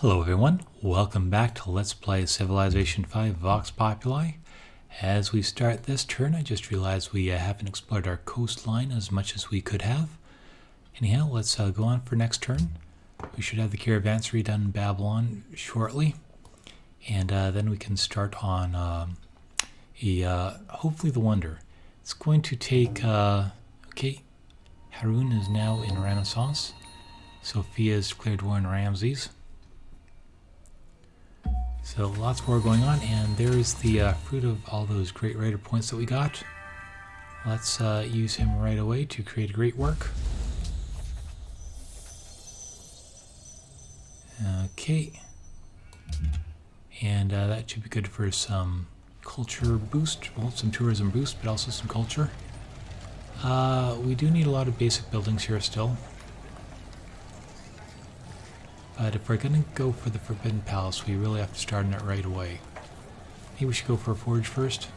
Hello everyone, welcome back to Let's Play Civilization 5 Vox Populi. As we start this turn, I just realized we haven't explored our coastline as much as we could have. Anyhow, let's go on for next turn. We should have the caravanserai done in Babylon shortly. And then we can start on hopefully the Wonder. It's going to take, okay, Harun is now in Renaissance. Sophia has declared war on Ramses. So lots more going on, and there is the fruit of all those great writer points that we got. Let's use him right away to create a great work. Okay. And that should be good for some culture boost, well, some tourism boost, but also some culture. We do need a lot of basic buildings here still. But if we're going to go for the Forbidden Palace, we really have to start on it right away. Maybe we should go for a forge first.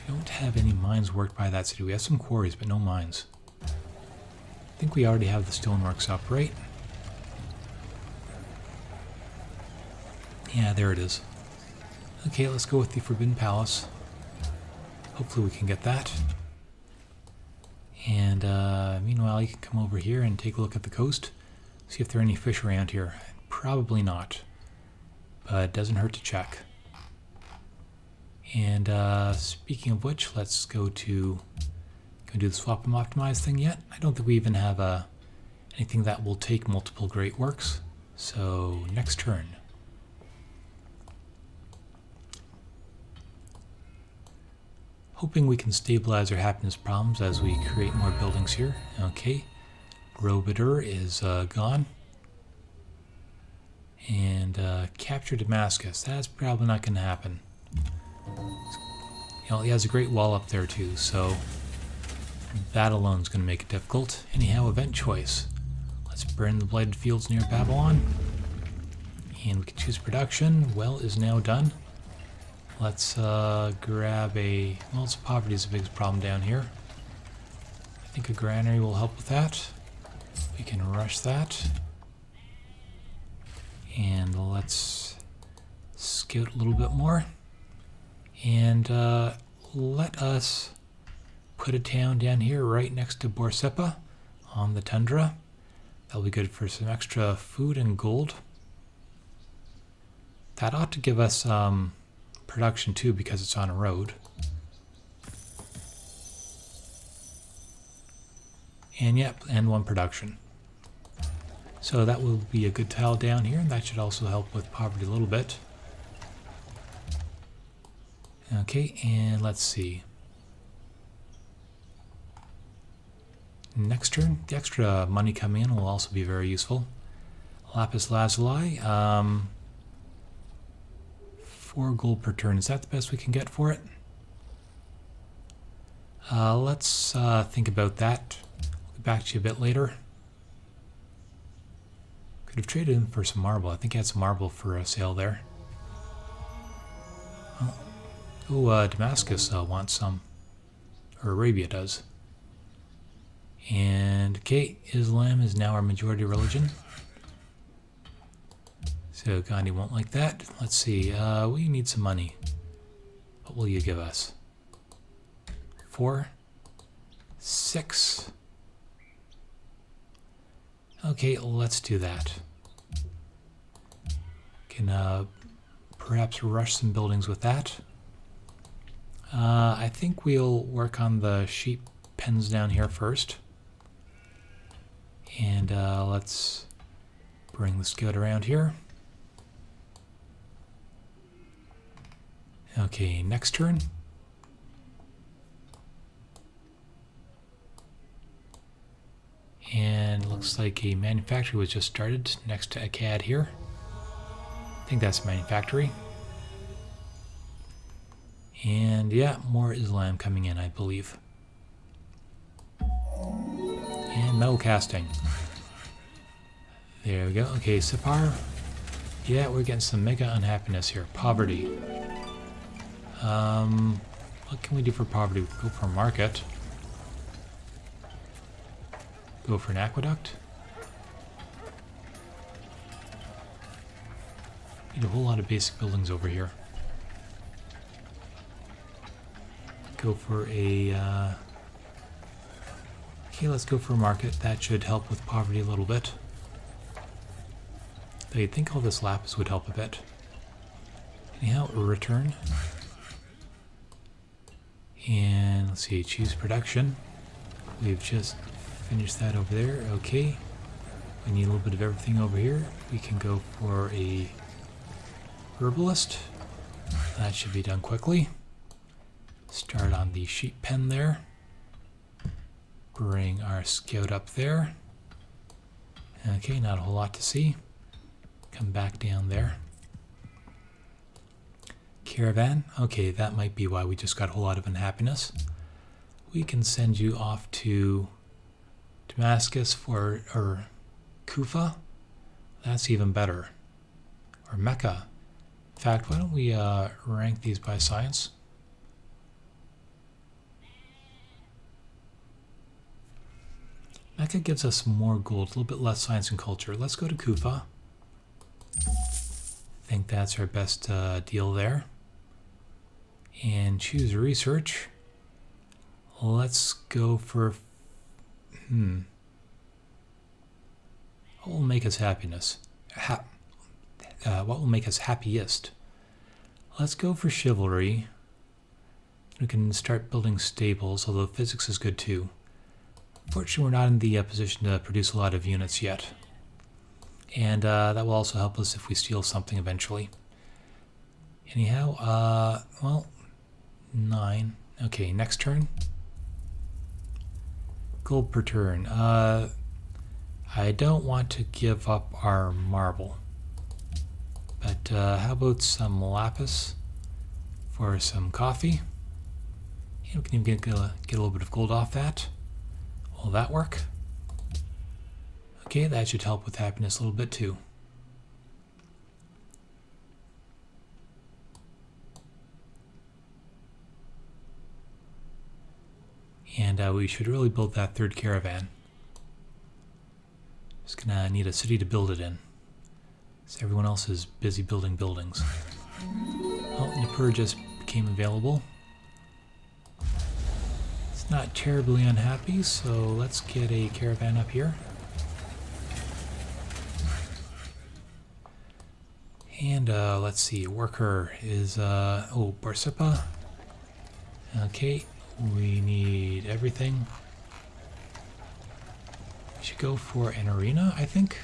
We don't have any mines worked by that city. We have some quarries, but no mines. I think we already have the stoneworks up, right? Yeah, there it is. Okay, let's go with the Forbidden Palace. Hopefully we can get that. And meanwhile, you can come over here and take a look at the coast. See if there are any fish around here. Probably not. But it doesn't hurt to check. And speaking of which, let's go to... Can we do the swap and optimize thing yet? I don't think we even have anything that will take multiple great works. So, next turn. Hoping we can stabilize our happiness problems as we create more buildings here. Okay, Robidur is gone. And capture Damascus. That's probably not going to happen. You know, he has a great wall up there too, so that alone is going to make it difficult. Anyhow, event choice. Let's burn the blighted fields near Babylon. And we can choose production. Well is now done. Let's grab a... Well, poverty is the biggest problem down here. I think a granary will help with that. We can rush that. And let's scout a little bit more. And let us put a town down here right next to Borsippa on the tundra. That'll be good for some extra food and gold. That ought to give us... production too, because it's on a road. And yep, and one production. So that will be a good tile down here, and that should also help with poverty a little bit. Okay, and let's see. Next turn, the extra money coming in will also be very useful. Lapis lazuli. 4 gold per turn. Is that the best we can get for it? Let's think about that. I'll get back to you a bit later. Could have traded him for some marble. I think he had some marble for a sale there. Oh, Damascus wants some. Or Arabia does. And, okay, Islam is now our majority religion. So Gandhi won't like that. Let's see, we need some money. What will you give us? 4, 6. Okay, let's do that. Can perhaps rush some buildings with that. I think we'll work on the sheep pens down here first. And let's bring the scout around here. Okay, next turn. And looks like a manufactory was just started next to Akkad here. I think that's a manufactory. And yeah, more Islam coming in, I believe. And metal casting. There we go. Okay, Sipar. Yeah, we're getting some mega unhappiness here. Poverty. What can we do for poverty? We can go for a market. Go for an aqueduct. Need a whole lot of basic buildings over here. Go for a... Okay, let's go for a market. That should help with poverty a little bit. Though you'd think all this lapis would help a bit. Anyhow, return. And let's see, choose production. We've just finished that over there. Okay. We need a little bit of everything over here. We can go for a herbalist. That should be done quickly. Start on the sheep pen there. Bring our scout up there. Okay, not a whole lot to see. Come back down there. Caravan. Okay, that might be why we just got a whole lot of unhappiness. We can send you off to Damascus or Kufa. That's even better. Or Mecca. In fact, why don't we rank these by science? Mecca gives us more gold, a little bit less science and culture. Let's go to Kufa. I think that's our best deal there. And choose research. Let's go for... What will make us happiness? What will make us happiest? Let's go for chivalry. We can start building stables, although physics is good too. Fortunately, we're not in the position to produce a lot of units yet. And that will also help us if we steal something eventually. Anyhow, well, 9. Okay, next turn. Gold per turn. I don't want to give up our marble. But how about some lapis for some coffee? And we can even get a little bit of gold off that. Will that work? Okay, that should help with happiness a little bit too. And we should really build that third caravan. Just gonna need a city to build it in. So everyone else is busy building buildings. Well, Nippur just became available. It's not terribly unhappy, so let's get a caravan up here. And let's see, worker is, oh, Barsipa. Okay, we need everything. We should go for an arena, I think.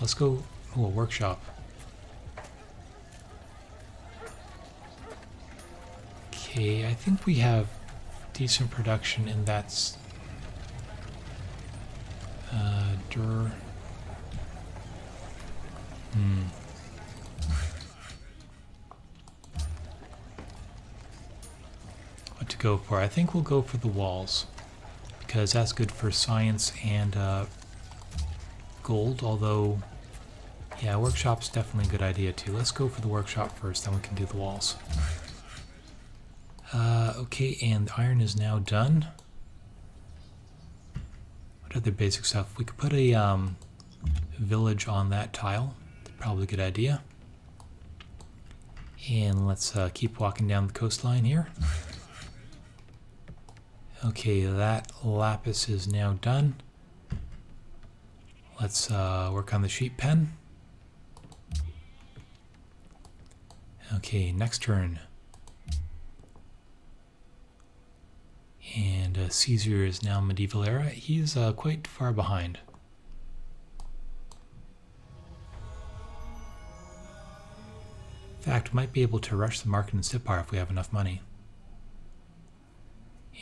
Let's go, oh, a workshop. Okay, I think we have decent production in that What to go for? I think we'll go for the walls because that's good for science and gold, although yeah, workshop's definitely a good idea too. Let's go for the workshop first, then we can do the walls. Okay, and iron is now done. What other basic stuff? We could put a village on that tile. Probably a good idea. And let's keep walking down the coastline here. Okay, that lapis is now done. Let's work on the sheep pen. Okay, next turn. And Caesar is now medieval era. He's quite far behind. In fact, we might be able to rush the market in Sipar if we have enough money.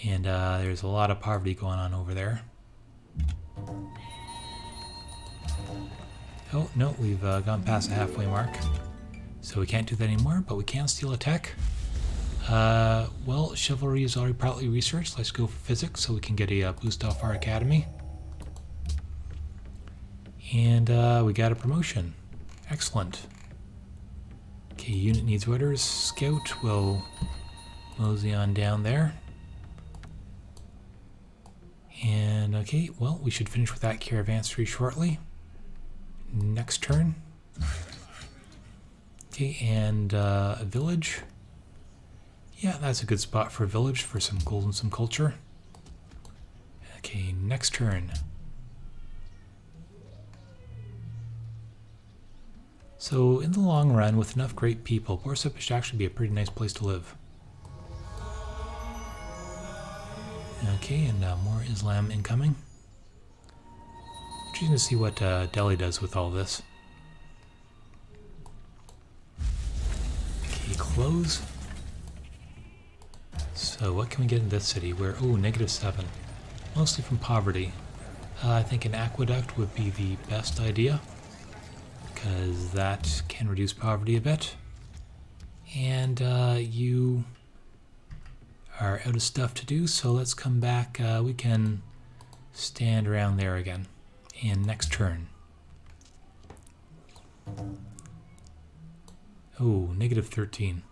And there's a lot of poverty going on over there. Oh, no, we've gone past the halfway mark. So we can't do that anymore, but we can steal a tech. Well, chivalry is already partly researched. Let's go for physics so we can get a boost off our academy. And we got a promotion. Excellent. Okay, unit needs orders. Scout will mosey on down there. And And okay, well, we should finish with that caravanserai shortly. Next turn. Okay, and a village. Yeah, that's a good spot for a village for some gold and some culture. Okay, next turn. So, in the long run, with enough great people, Borsuk should actually be a pretty nice place to live. Okay, and more Islam incoming. Interesting to see what Delhi does with all this. Okay, close. So what can we get in this city? Where, oh, -7. Mostly from poverty. I think an aqueduct would be the best idea, because that can reduce poverty a bit. And you are out of stuff to do, so let's come back. We can stand around there again. And next turn. Oh, -13.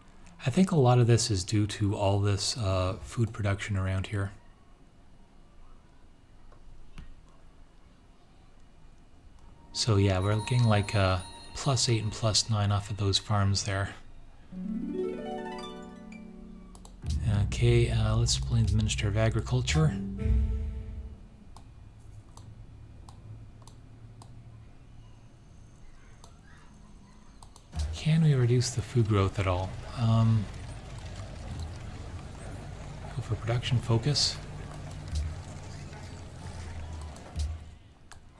I think a lot of this is due to all this food production around here. So yeah, we're getting like +8 and +9 off of those farms there. Okay, let's blame the Minister of Agriculture. Can we reduce the food growth at all? Go for production focus.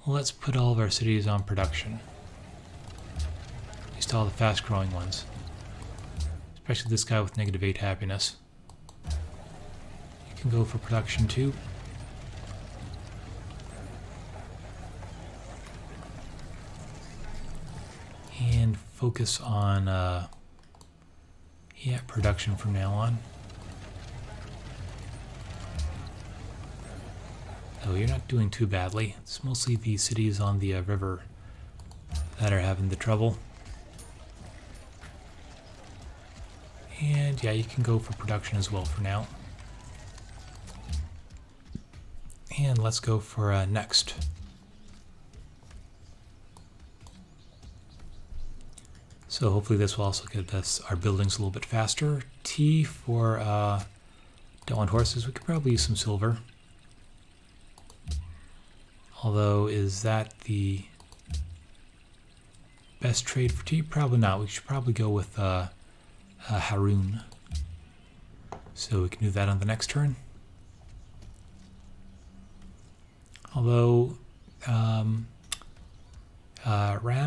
Let's put all of our cities on production. At least all the fast growing ones. Especially this guy with -8 happiness. You can go for production too. And focus on yeah, production from now on. Oh, you're not doing too badly. It's mostly the cities on the river that are having the trouble. And yeah, you can go for production as well for now. And let's go for next. So hopefully this will also get us our buildings a little bit faster. T for don't want horses. We could probably use some silver. Although, is that the best trade for tea? Probably not. We should probably go with Haroon. So we can do that on the next turn. Although Ram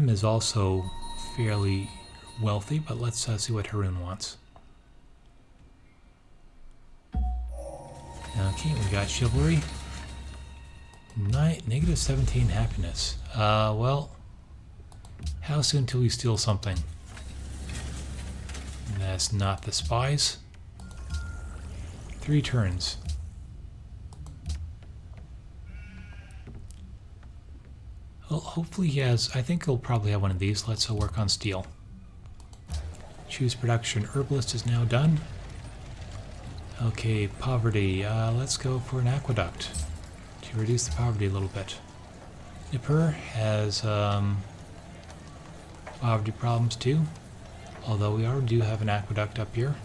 is also fairly wealthy, but let's see what Haroon wants. Okay, we got chivalry. -17 happiness. Well, how soon till we steal something? That's not the spies. 3 turns. Well, hopefully he has. I think he'll probably have one of these. Let's work on steel. Choose production. Herbalist is now done. Okay, poverty. Let's go for an aqueduct to reduce the poverty a little bit. Nippur has poverty problems too, although we already do have an aqueduct up here.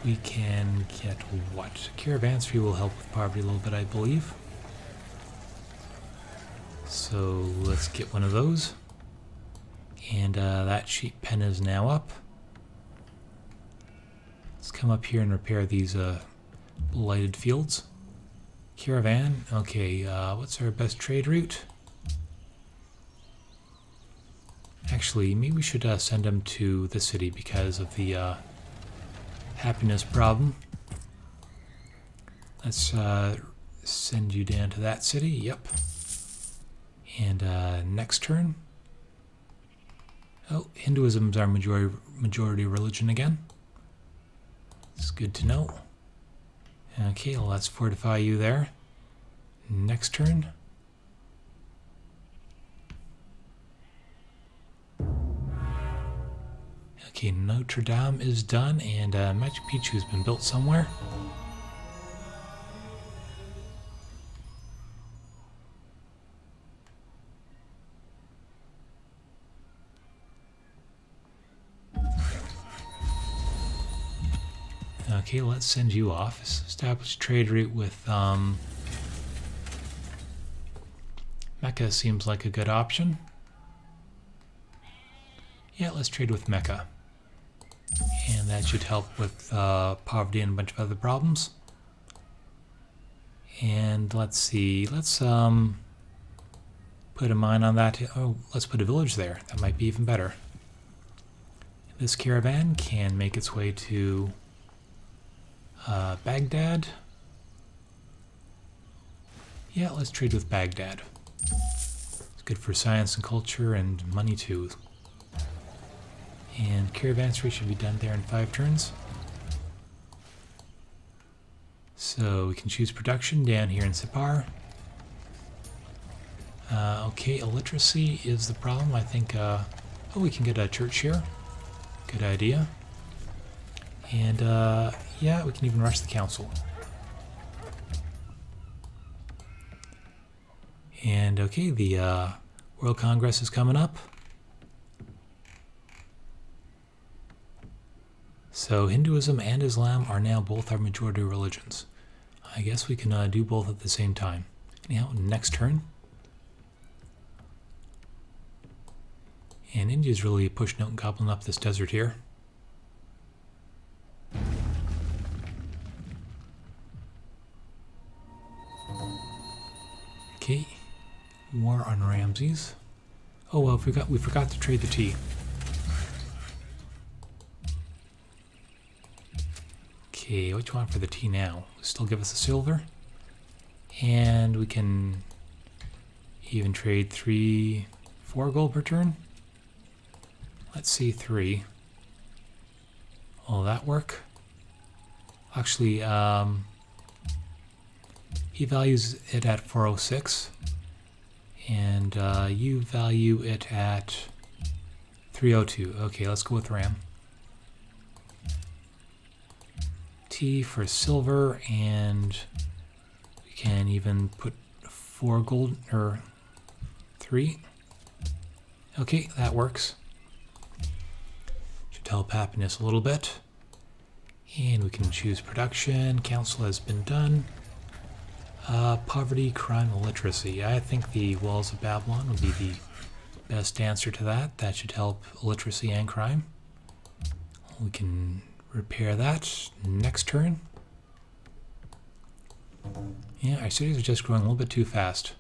We can get what? Caravanserai will help with poverty a little bit, I believe. So let's get one of those. And that sheep pen is now up. Let's come up here and repair these blighted fields. Caravan, okay, what's our best trade route? Actually, maybe we should send them to the city because of the happiness problem. Let's send you down to that city, yep. And next turn. Oh, Hinduism's our majority religion again. It's good to know. Okay, well, let's fortify you there. Next turn. Okay, Notre Dame is done, and Machu Picchu has been built somewhere. Okay, let's send you off. Establish trade route with Mecca seems like a good option. Yeah, let's trade with Mecca. And that should help with poverty and a bunch of other problems. And let's see, let's put a mine on that. Oh, let's put a village there. That might be even better. This caravan can make its way to Baghdad. Yeah, let's trade with Baghdad. It's good for science and culture and money too. And caravanserai should be done there in 5 turns. So we can choose production down here in Sipar. Okay, illiteracy is the problem. I think, oh, we can get a church here. Good idea. And, yeah, we can even rush the council. And, okay, the World Congress is coming up. So Hinduism and Islam are now both our majority religions. I guess we can do both at the same time. Anyhow, next turn. And India's really pushing out and gobbling up this desert here. Okay, war on Ramses. Oh well, we forgot to trade the tea. Okay, what do you want for the tea now? Still give us a silver. And we can even trade 4 gold per turn. Let's see, 3. Will that work? Actually, he values it at 406. And you value it at 302. Okay, let's go with Ram. T for silver, and we can even put 4 gold, or 3. Okay, that works. Should help happiness a little bit. And we can choose production. Council has been done. Poverty, crime, illiteracy. I think the Walls of Babylon would be the best answer to that. That should help illiteracy and crime. We can repair that next turn. Yeah, our cities are just growing a little bit too fast.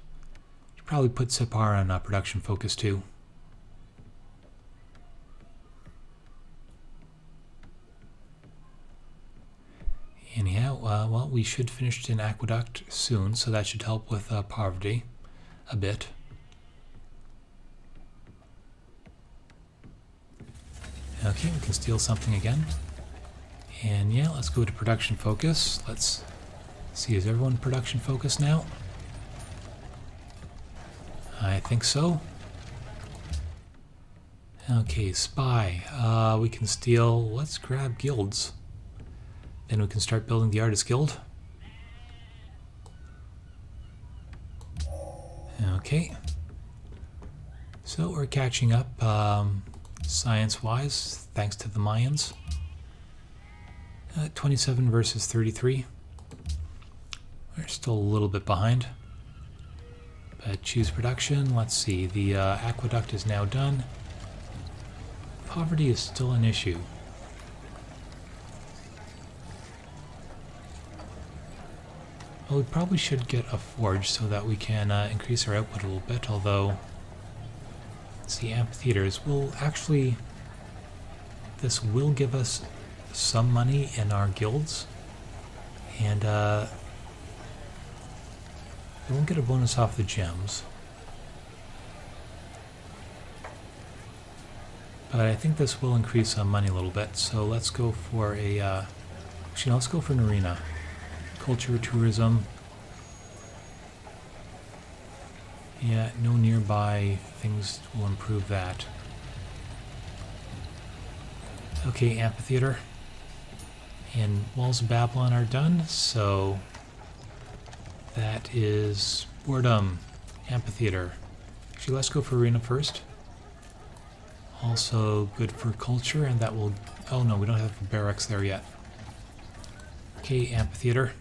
Should probably put Sipar on production focus too. Anyhow, well, we should finish an aqueduct soon, so that should help with poverty a bit. Okay, we can steal something again. And yeah, let's go to production focus. Let's see, is everyone production focused now? I think so. Okay, spy. We can steal, let's grab guilds. Then we can start building the artist guild. Okay. So we're catching up science-wise, thanks to the Mayans. 27 versus 33. We're still a little bit behind. But choose production. Let's see. The aqueduct is now done. Poverty is still an issue. Well, we probably should get a forge so that we can increase our output a little bit, although... Let's see, amphitheaters will actually... This will give us some money in our guilds, and we won't get a bonus off the gems, but I think this will increase some money a little bit. So let's go for a actually no, let's go for an arena. Culture, tourism. Yeah, no nearby things will improve that. Okay, amphitheater. And walls of Babylon are done, so that is boredom, amphitheater. Actually, let's go for arena first. Also good for culture, and that will... Oh no, we don't have barracks there yet. Okay, amphitheater.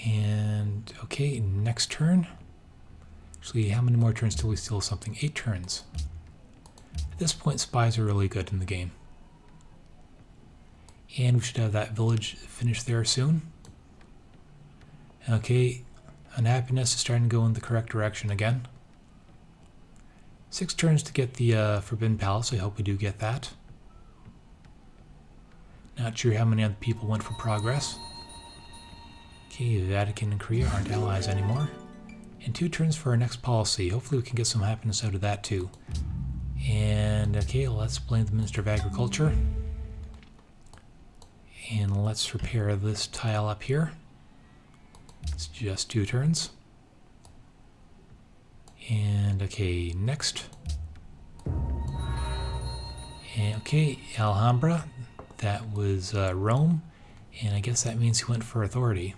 And, okay, next turn. Actually, how many more turns till we steal something? 8 turns. At this point, spies are really good in the game. And we should have that village finished there soon. Okay, unhappiness is starting to go in the correct direction again. 6 turns to get the Forbidden Palace. I hope we do get that. Not sure how many other people went for progress. Okay, the Vatican and Korea aren't allies anymore. And 2 turns for our next policy. Hopefully we can get some happiness out of that too. And okay, let's blame the Minister of Agriculture. And let's repair this tile up here. It's just 2 turns. And okay, next. And okay, Alhambra. That was Rome. And I guess that means he went for authority.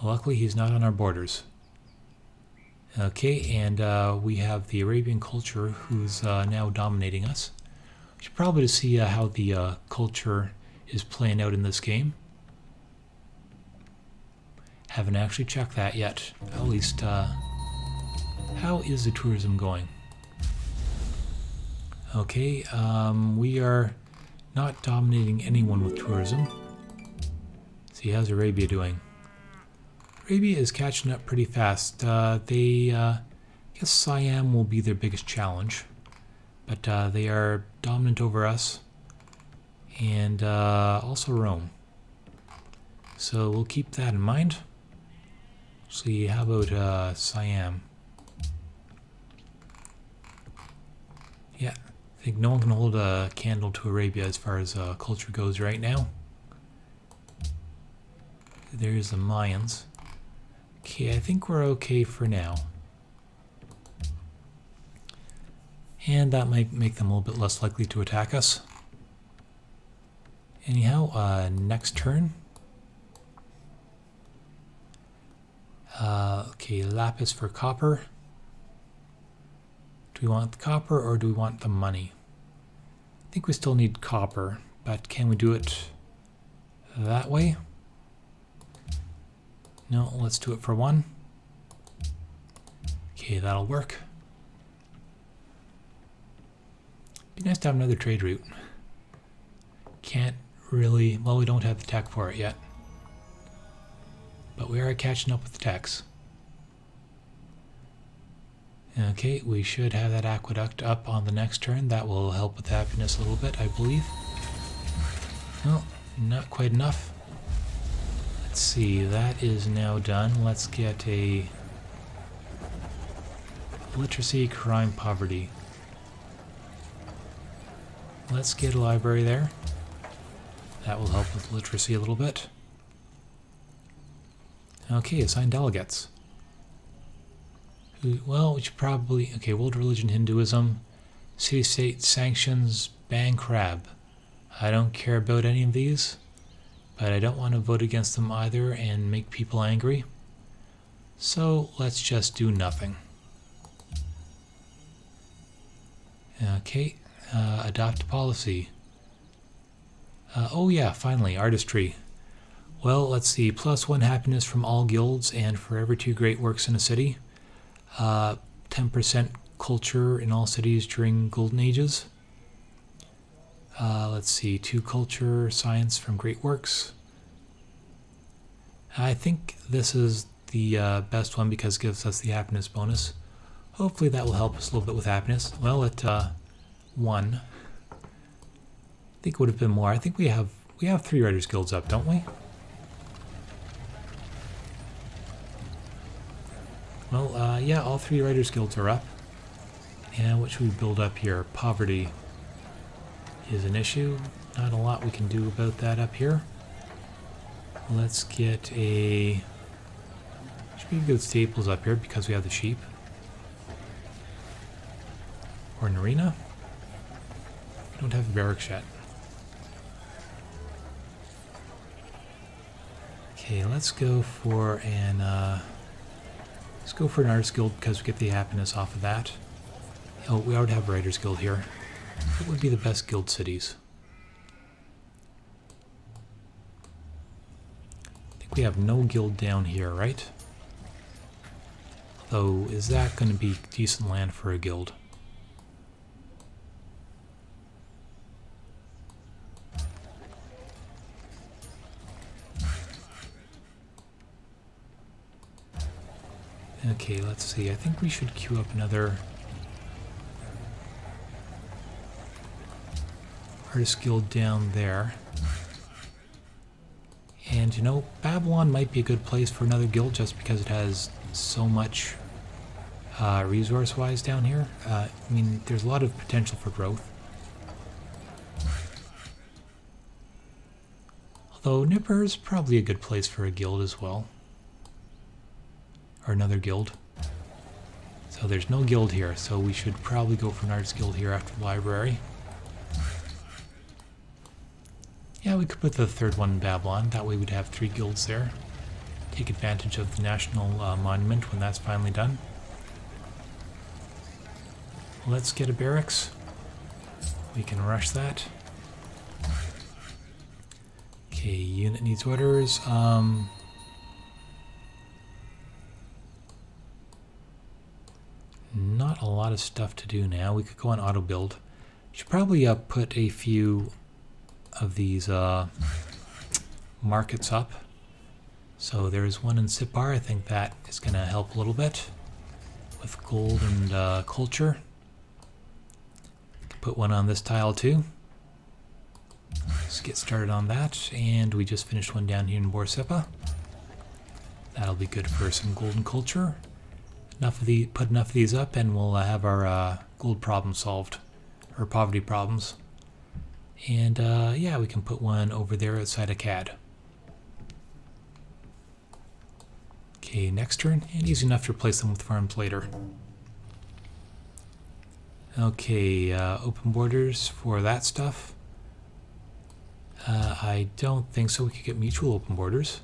Luckily, he's not on our borders. Okay, and we have the Arabian culture who's now dominating us. We should probably see how the culture is playing out in this game. Haven't actually checked that yet. At least, how is the tourism going? Okay, we are not dominating anyone with tourism. See, how's Arabia doing? Arabia is catching up pretty fast. I guess Siam will be their biggest challenge, but they are dominant over us, and also Rome. So we'll keep that in mind. See, how about Siam? Yeah, I think no one can hold a candle to Arabia as far as culture goes right now. There's the Mayans. Okay, I think we're okay for now. And that might make them a little bit less likely to attack us. Anyhow, next turn. Okay, lapis for copper. Do we want the copper or do we want the money? I think we still need copper, but can we do it that way? No, let's do it for 1. Okay, that'll work. Be nice to have another trade route. Can't really, well, we don't have the tech for it yet. But we are catching up with the techs. Okay, we should have that aqueduct up on the next turn. That will help with happiness a little bit, I believe. No, not quite enough. Let's see, that is now done. Let's get a literacy, crime, poverty. Let's get a library there. That will help with literacy a little bit. Okay, assign delegates. Well, we should probably... Okay, world religion, Hinduism, city-state sanctions, ban crab. I don't care about any of these, but I don't want to vote against them either and make people angry. So let's just do nothing. Okay, adopt policy. Oh yeah, finally, artistry. Well, let's see, +1 happiness from all guilds and for every 2 great works in a city. 10% culture in all cities during golden ages. Let's see, 2 culture, science from great works. I think this is the best one because it gives us the happiness bonus. Hopefully that will help us a little bit with happiness. Well, at 1. I think it would have been more. I think we have 3 writers guilds up, don't we? Well, yeah, all 3 writers guilds are up. And what should we build up here? Poverty is an issue. Not a lot we can do about that up here. Let's get a... Should be good staples up here because we have the sheep. Or an arena. Don't have a barracks yet. Okay, let's go for an artist guild because we get the happiness off of that. Oh, we already have a writers guild here. What would be the best guild cities? I think we have no guild down here, right? Although, is that going to be decent land for a guild? Okay, let's see. I think we should queue up another artist guild down there. And you know, Babylon might be a good place for another guild just because it has so much resource-wise down here. I mean, there's a lot of potential for growth. Although Nipper is probably a good place for a guild as well. Or another guild. So there's no guild here, so we should probably go for an arts guild here after the library. Yeah, we could put the third one in Babylon. That way we'd have 3 guilds there. Take advantage of the national monument when that's finally done. Let's get a barracks. We can rush that. Okay, unit needs orders. Not a lot of stuff to do now. We could go on auto build. Should probably put a few of these markets up. So there's one in Sipar. I think that is going to help a little bit with gold and culture. Put one on this tile too. Let's get started on that. And we just finished one down here in Borsippa. That'll be good for some gold and culture. Put enough of these up and we'll have our gold problem solved, or poverty problems. And yeah, we can put one over there outside of CAD. Okay, next turn, and easy enough to replace them with farms later. Okay, open borders for that stuff. I don't think so. We could get mutual open borders.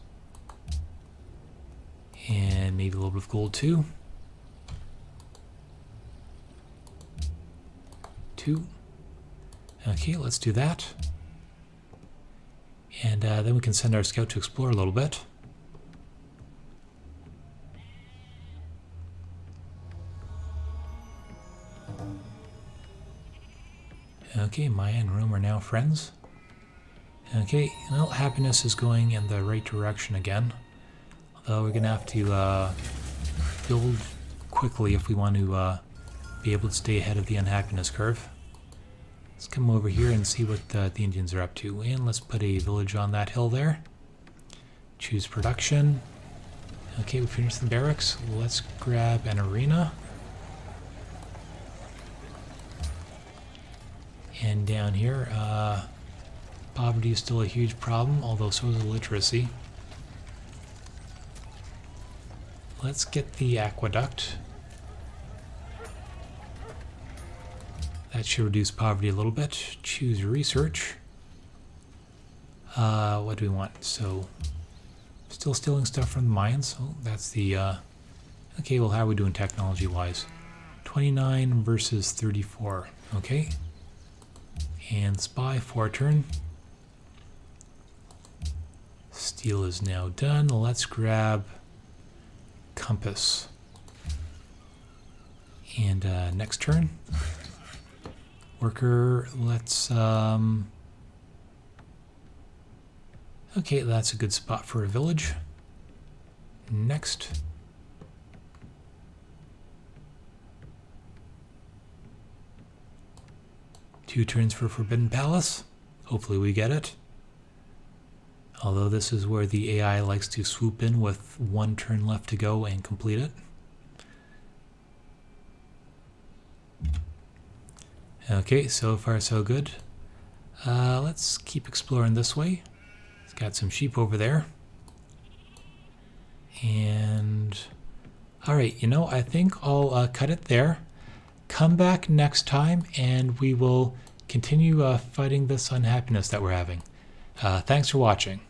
And maybe a little bit of gold too. 2. Okay, let's do that. And then we can send our scout to explore a little bit. Okay, Maya and Rome are now friends. Okay, well, happiness is going in the right direction again. Although we're going to have to build quickly if we want to be able to stay ahead of the unhappiness curve. Let's come over here and see what the Indians are up to. And let's put a village on that hill there. Choose production. Okay, we finished the barracks. Let's grab an arena. And down here, poverty is still a huge problem, although so is illiteracy. Let's get the aqueduct. That should reduce poverty a little bit. Choose research. What do we want? So, still stealing stuff from the mines. Oh, that's the... okay, well, how are we doing technology-wise? 29 versus 34. Okay. And spy, 4 turn. Steel is now done. Let's grab compass. And next turn. Worker, let's... okay, that's a good spot for a village. Next. Two turns for Forbidden Palace. Hopefully we get it. Although this is where the AI likes to swoop in with 1 turn left to go and complete it. Okay, so far so good. Let's keep exploring this way. It's got some sheep over there. And... alright, you know, I think I'll cut it there. Come back next time and we will continue fighting this unhappiness that we're having. Thanks for watching.